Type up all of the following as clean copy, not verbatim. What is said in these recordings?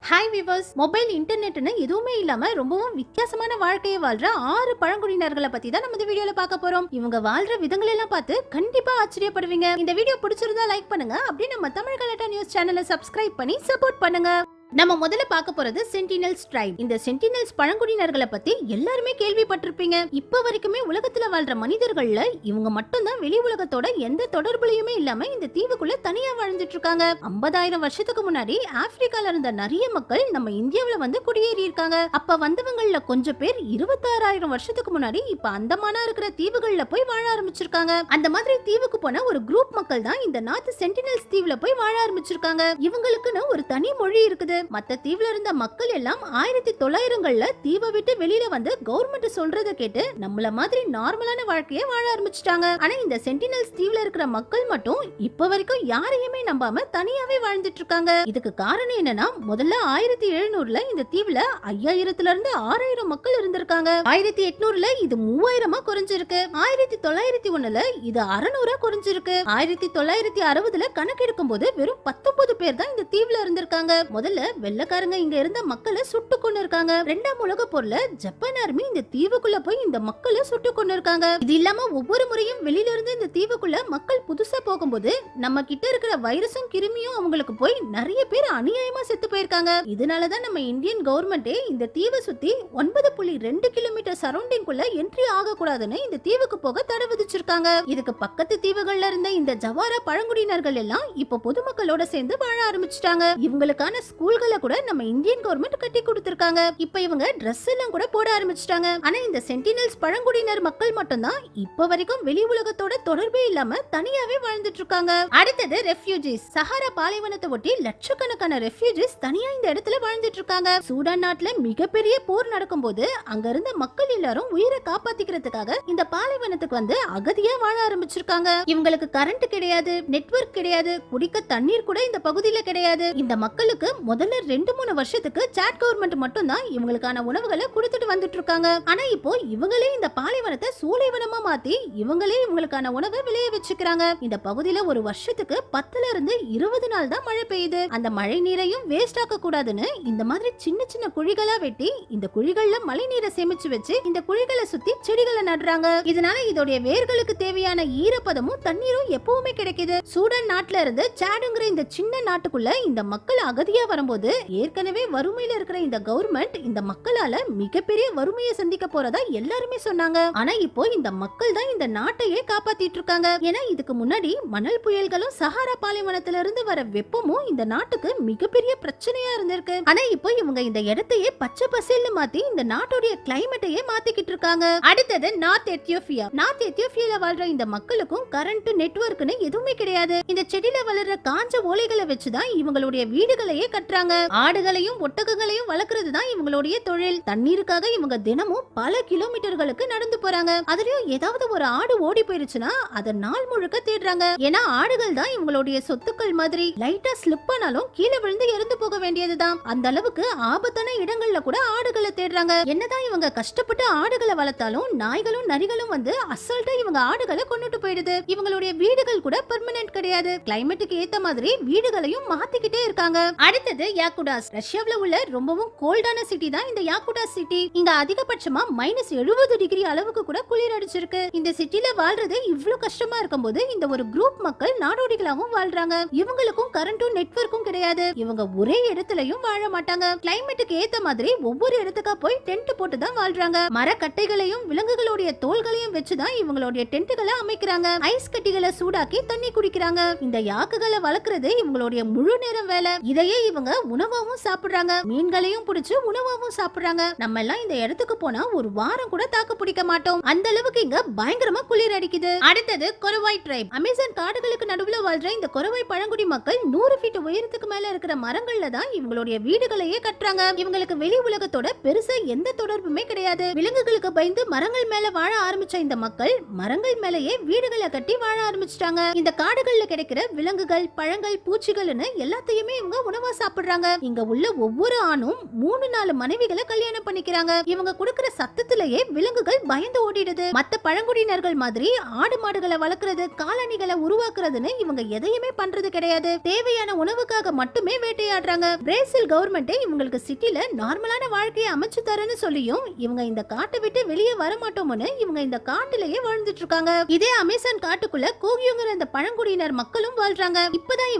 Hi viewers, mobile இன்டர்நெட்னு எதுவுமே இல்லாம ரொம்பவும் வித்தியாசமான வாழ்க்கையை வாழ்ற 6 பழங்குடியினர்களை பத்தி தான் நம்ம இந்த வீடியோல பார்க்க போறோம். இவங்க வாழ்ற விதங்களை எல்லாம் பார்த்து கண்டிப்பா ஆச்சரியப்படுவீங்க. இந்த வீடியோ பிடிச்சிருந்தா லைக் பண்ணுங்க. அப்படியே நம்ம தமிழ் கலாட்டா நியூஸ் சேனலை சப்ஸ்கிரைப் பண்ணி சப்போர்ட் பண்ணுங்க. நம்ம முதல்ல பார்க்க போறது சென்டினல்ஸ் ட்ரைப். இந்த சென்டினல்ஸ் பழங்குடியினர்களை பத்தி எல்லாருமே கேள்விப்பட்டிருப்பீங்க. இப்ப வரைக்குமே உலகத்துல வாழ்ற மனிதர்கள்ல இவங்க மட்டும் தான் வெளி உலகத்தோட எந்த தொடர்புலயுமே இல்லாம இந்த தீவுக்குள்ள தனியா வாழ்ந்துட்டு இருக்காங்க. 50,000 வருஷத்துக்கு முன்னாடி ஆப்பிரிக்கால இருந்த நிறைய மக்கள் நம்ம இந்தியாவில வந்து குடியேறி இருக்காங்க. அப்ப வந்தவங்கள்ல கொஞ்சம் பேர் 26,000 வருஷத்துக்கு முன்னாடி இப்ப அந்தமானா இருக்கிற தீவுகள்ல போய் வாழ ஆரம்பிச்சிருக்காங்க. அந்த மாதிரி தீவுக்கு போன ஒரு குரூப் மக்கள் தான் இந்த நார்த் சென்டினல்ஸ் தீவுல போய் வாழ ஆரம்பிச்சிருக்காங்க. இவங்களுக்குன்னு ஒரு தனி மொழி இருக்குது. மத்த தீவுல இருந்த மக்கள் எல்லாம் 1900கள்ல தீவை விட்டு வெளியில வந்து கவர்மெண்ட் சொல்றத கேட்டு நம்மள மாதிரி நார்மலான வாழ்க்கையை வாழ ஆரம்பிச்சிட்டாங்க. ஆனா இந்த சென்டினல்ஸ் தீவுல இருக்கிற மக்கள் மட்டும் இப்ப வரைக்கும் யாரையுமே நம்பாம தனியாவே வாழ்ந்துட்டு இருக்காங்க. இதுக்கு காரணம் என்னன்னா, முதல்ல 1700ல இந்த தீவுல 5000ல இருந்து 6000 மக்கள் இருந்திருக்காங்க. 1800ல இது 3000ஆ குறைஞ்சிருக்கு. 1901ல இது 600ஆ குறைஞ்சிருக்கு. 1960ல கணக்கெடுக்கும் போது வெறும் 19 பேர் தான் இந்த தீவுல இருந்திருக்காங்க. முதல்ல வெள்ளக்காரங்க இங்க இருந்த மக்களை சுட்டு கொண்டு இருக்காங்க. 2ஆம் உலக போர்ல ஜப்பான் ஆர்மி இந்த தீவுக்குள்ள போய் இந்த மக்களை சுட்டு கொண்டு இருக்காங்க. இது இல்லாம ஒவ்வொரு முறையும் வெளியில இருந்து இந்த தீவுக்குள்ள மக்கள் புதுசா போகும்போது நம்ம கிட்ட இருக்கிற வைரஸும் கிருமியும் அவங்களுக்கு போய் நிறைய பேர் அநியாயமா செத்து போயிருக்காங்க. இதனாலதான் நம்ம இந்தியன் கவர்மெண்டே இந்த தீவை சுத்தி 9.2 கிலோமீட்டர் சரௌண்டிங் குள்ள என்ட்ரி ஆக கூடாதுன்னு இந்த தீவுக்கு போக தடை விதிச்சிருக்காங்க. இதுக்கு பக்கத்து தீவுகள்ல இருந்த இந்த ஜவாரா பழங்குடியினர்கள் எல்லாம் இப்ப பொதுமக்களோட சேர்ந்து வாழ ஆரம்பிச்சிட்டாங்க. இவங்களுக்கான ஸ்கூல்களை கூட நம்ம இந்தியன் கவர்மெண்ட் கட்டி கொடுத்திருக்காங்க. இப்ப இவங்க Dress எல்லாம் கூட போட ஆரம்பிச்சிட்டாங்க. ஆனா இந்த சென்டினல்ஸ் பழங்குடியினர் மக்கள் மட்டும்தான் இப்ப வரைக்கும் வெளி உலகத்தோட தொடர்பே இல்லாம தனியாவே வாழ்ந்துட்டு இருக்காங்க. அடுத்தது ரெஃப்யூஜிஸ். சஹாரா பாலைவனத்தை ஒட்டி லட்சக்கணக்கான ரெஃப்யூஜிஸ் தனியா இந்த இடத்துல வாழ்ந்துட்டு இருக்காங்க. சூடான் நாட்டுல மிகப்பெரிய போர் நடக்கும்போது அங்க இருந்த மக்கள் எல்லாரும் உயிரை காப்பாத்திக்கிறதுக்காக இந்த பாலைவனத்துக்கு வந்து அகதியா வாழ ஆரம்பிச்சிருக்காங்க. இவங்களுக்கு கரண்ட் கிடையாது, நெட்வொர்க் கிடையாது, குடிக்க தண்ணீர் கூட இந்த பகுதியில கிடையாது. இந்த மக்களுக்கு முதல்ல 2-3 வருஷத்துக்கு சாட் கவர்மெண்ட் மட்டும் தான் இவங்களுக்கான உணவுகளை கொடுத்துட்டு வந்துட்டு இருக்காங்க. ஆனா இப்போ இவங்களே இந்த பாலைவனத்தை சூளைவனமா மாத்தி இவங்களே இவங்களுக்கான உணவை விளைய வச்சுக்கிறாங்க. இந்த பகுதியில ஒரு வருஷத்துக்கு 10ல இருந்து 20 நாள் தான் மழை பெய்யுது. அந்த மழை நீரையும் வேஸ்ட் ஆக்க கூடாதுன்னு இந்த மாதிரி சின்ன சின்ன குழிகளா வெட்டி இந்த குழிகள்ல மழை நீரை சேமிச்சு வச்சு இந்த குழிகளை சுத்தி செடிகளை நடுறாங்க. இதனால இதோடைய வேர்களுக்கு தேவையான ஈரப்பதமும் தண்ணீரும் எப்பவுமே கிடைக்குது. சூடான் நாட்டுல இருந்து சாடுங்கிற இந்த சின்ன நாட்டுக்குள்ள இந்த மக்கள் அகதியா வரும்போது ஏற்கனவே வறுமையில இருக்கிற இந்த கவர்மெண்ட் இந்த மக்களால மிகப்பெரிய வறுமையை சந்திக்க போறதா எல்லாருமே சொன்னாங்க. ஆனா இப்போ இந்த மக்கள் தான் இந்த நாட்டையே காப்பாத்திட்டு இருக்காங்க. ஏன்னா இதுக்கு முன்னாடி மணல் புயல்களும் சஹாரா பாலைவனத்துல இருந்து வர வெப்பமும் இந்த நாட்டுக்கு மிகப்பெரிய பிரச்சனையா இருந்திருக்கு. ஆனா இப்போ இவங்க இந்த இடத்தையே பச்சை பசேல்னு மாத்தி இந்த நாட்டுடைய கிளைமேட்டையே மாத்திக்கிட்டு இருக்காங்க. அடுத்தது நார்த் எத்தியோப்பியா. நார்த் எத்தியோப்பியால வாழ்ற இந்த மக்களுக்கும் கரண்ட் நெட்வொர்க்னு எதுவுமே கிடையாது. இந்த செடியில வளர்ற காஞ்ச ஓலைகளை வச்சுதான் இவங்களுடைய வீடுகளையே கட்டுறாங்க. ஆடுகளையும் ஒட்டகங்களையும் வளர்க்கறது தான் இவங்களுடைய தொழில். தண்ணீருக்காக இவங்க தினமும் பல கிலோமீட்டர்களுக்கு நடந்து போறாங்க. அதுலயும் ஏதாவது ஒரு ஆடு ஓடி போயிருச்சுன்னா அதை நாள் முழுக்க தேடுறாங்க. ஏன்னா ஆடுகள் தான் இவங்களுடைய சொத்துக்கள் மாதிரி. லைட்டா ஸ்லிப் ஆனாலும் கீழே விழுந்து இறந்து போக வேண்டியதுதான். அந்த அளவுக்கு ஆபத்தான இடங்கள்ல கூட ஆடுகளை தேடுறாங்க. என்னதான் இவங்க கஷ்டப்பட்டு ஆடுகளை வளர்த்தாலும் நாய்களும் நரிகளும் வந்து அசால்ட்டா இவங்க ஆடுகளை கொண்டுட்டு போயிடுது. இவங்களுடைய வீடுகள் கூட பெர்மனன்ட் கிடையாது. கிளைமேட்டுக்கு ஏத்த மாதிரி வீடுகளையும் மாத்திக்கிட்டே இருக்காங்க. அடுத்தது யாக்குடாஸ். ரஷ்யாவுல உள்ள ரொம்பவும் கோல்டான சிட்டி தான் இந்த யாக்குடாஸ் சிட்டி. இங்க அதிகபட்சமா -70 டிகிரி அளவுக்கு கூட குளிர் அடிச்சிருக்கு. இந்த சிட்டில வாழ்றது இவ்ளோ கஷ்டமா இருக்கும்போது இந்த ஒரு குரூப் மக்கள் நாடோடிகளாகவும் வாழ்றாங்க. இவங்களுக்கும் கரண்ட்டும் நெட்வொர்க்கும் கிடையாது. இவங்க ஒரே இடத்துலயும் வாழ மாட்டாங்க. கிளைமேட்டுக்கு ஏத்த மாதிரி ஒவ்வொரு இடத்துக்கா போய் டென்ட் போட்டு தான் வாழ்றாங்க. மரக்கட்டைகளையும் விலங்குகளுடைய தோள்களையும் வச்சுதான் இவங்களுடைய டென்ட்டுகளை அமைக்கிறாங்க. ஐஸ் கட்டிகளை சூடாக்கி தண்ணி குடிக்கிறாங்க. இந்த யாக்குகளை வளர்க்கறது இவங்களுடைய முழு நேரம் வேலை. இதையே இவங்க உணவாவும் சாப்பிடுறாங்க. மீன்களையும் பிடிச்சு உணவாவும் சாப்பிடுறாங்க. நம்ம எல்லாம் இந்த இடத்துக்கு போனா ஒரு வாரம் கூட தாக்கு பிடிக்க மாட்டோம். அந்த அளவுக்கு இங்க பயங்கரமா குளிர் அடிக்குது. அடுத்தது கொரவாய் ட்ரைப். அமேசான் காடுகளுக்கு நடுவுல வாழ்ற இந்த கொரவாய் பழங்குடி மக்கள் 100 ஃபீட் உயரத்துக்கு மேல இருக்கிற மரங்கள்ல தான் இவங்களுடைய வீடுகளையே கட்டுறாங்க. இவங்களுக்கு வெளி உலகத்தோட பெருசா எந்த தொடர்புமே கிடையாது. விலங்குகளுக்கு பயந்து மரங்கள் மேல வாழ ஆரம்பிச்ச இந்த மக்கள் மரங்கள் மேலேயே வீடுகளை கட்டி வாழ ஆரம்பிச்சிட்டாங்க. இந்த காடுகள்ல கிடைக்கிற விலங்குகள், பழங்கள், பூச்சிகள்னு எல்லாத்தையுமே இவங்க உணவா சாப்பிடுறாங்க. வாழ்றாங்க. இங்க உள்ள ஒவ்வொரு ஆணும் 3-4 மனைவிகளை கல்யாணம் பண்ணிக்கிறாங்க. இவங்க கொடுக்கிற சத்தத்திலேயே விலங்குகள் பயந்து ஓடிடுது. மத்த பழங்குடியினர்கள் மாதிரி ஆடு மாடுகளை வளர்க்கறது, காலணிகளை உருவாக்குறதுன்னு இவங்க எதையுமே பண்றது கிடையாது. தேவையான உணவுக்காக மட்டுமே வேட்டையாடுறாங்க. பிரேசில் கவர்மெண்ட் இவங்களுக்கு சிட்டில நார்மலான வாழ்க்கையை அமைச்சு தரேன்னு சொல்லியும் இவங்க இந்த காட்டை விட்டு வெளியே வர மாட்டோம்னு இவங்க இந்த காட்டிலேயே வாழ்ந்துட்டு இருக்காங்க. இதே அமேசான் காட்டுக்குள்ள கோகியோங்கிற இந்த பழங்குடியினர் மக்களும் வாழ்றாங்க. இப்பதான்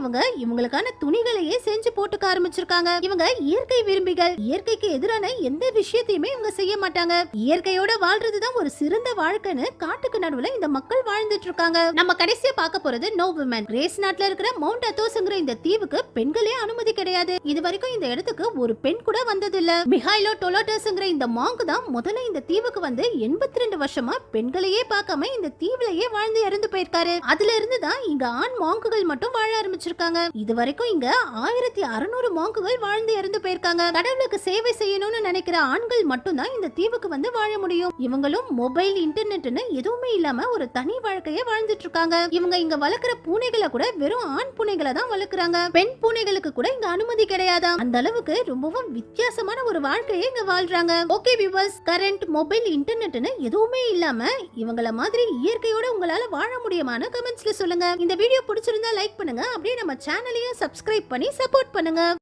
இவங்களுக்கான துணிகளையே செஞ்சு போட்டுக்க ஆரம்பிச்சிருக்காங்க. இவங்க இயற்கை விரும்பிகள். இயற்கைக்கு எதிரான எந்த விஷயத்தையுமே இவங்க செய்ய மாட்டாங்க. இயற்கையோட வாழ்றதுதான் ஒரு சிறந்த வாழ்க்கைன்னு காட்டுக்கு நடுவுல இந்த மக்கள் வாழ்ந்துட்டு இருக்காங்க. நம்ம கடைசியா பார்க்க போறது நோ விமன். கிரேஸ் நாட்டுல இருக்கிற மவுண்ட் அத்தோஸ்ங்கிற இந்த தீவுக்கு பெண்களே அனுமதி கிடையாது. இது வரைக்கும் இந்த இடத்துக்கு ஒரு பெண் கூட வந்தது இல்ல. மிஹைலோ டொலோட்டஸ்ங்கிற இந்த மாங்க் தான் முதல்ல இந்த தீவுக்கு வந்து 82 வருஷமா பெண்களையே பார்க்காம இந்த தீவுலயே வாழ்ந்து இறந்து போயிருக்காரு. அதுல இருந்து தான் இங்க ஆண் மாங்குகள் மட்டும் வாழ ஆரம்பிச்சிருக்காங்க. இது வரைக்கும் இங்க 1600 மாங்குகள் வாழ்ந்து இறந்து போயிருக்காங்க. கடவுளுக்கு சேவை செய்யணும்னு நினைக்கிற ஆண்கள் மட்டும் தான் இந்த தீவுக்கு வந்து வாழ முடியும். இவங்களும் மொபைல், இன்டர்நெட்னு எதுவுமே இல்லாம ஒரு தனி வாழ்க்கைய வாழ்ந்துட்டு இருக்காங்க. இவங்க இங்க வளர்க்கிற பூனைகளை கூட வெறும் ஆண் பூனைகளை தான் வளர்க்குறாங்க. பெண் பூனைகளுக்கு கூட இங்க அனுமதி கிடையாது. அந்த அளவுக்கு ரொம்பவும் வித்தியாசமான ஒரு வாழ்க்கையை இங்க வாழ்றாங்க. ஓகே வியூவர்ஸ், கரண்ட், மொபைல், இன்டர்நெட்னு எதுவுமே இல்லாம இவங்கள மாதிரி இயற்கையோட உங்களால வாழ முடியுமான்னு கமெண்ட்ஸ்ல சொல்லுங்க. இந்த வீடியோ பிடிச்சிருந்தா லைக் பண்ணுங்க. அப்படியே நம்ம சேனலையும் சப்ஸ்கிரைப் பண்ணி சப்போர்ட் பண்ணுங்க.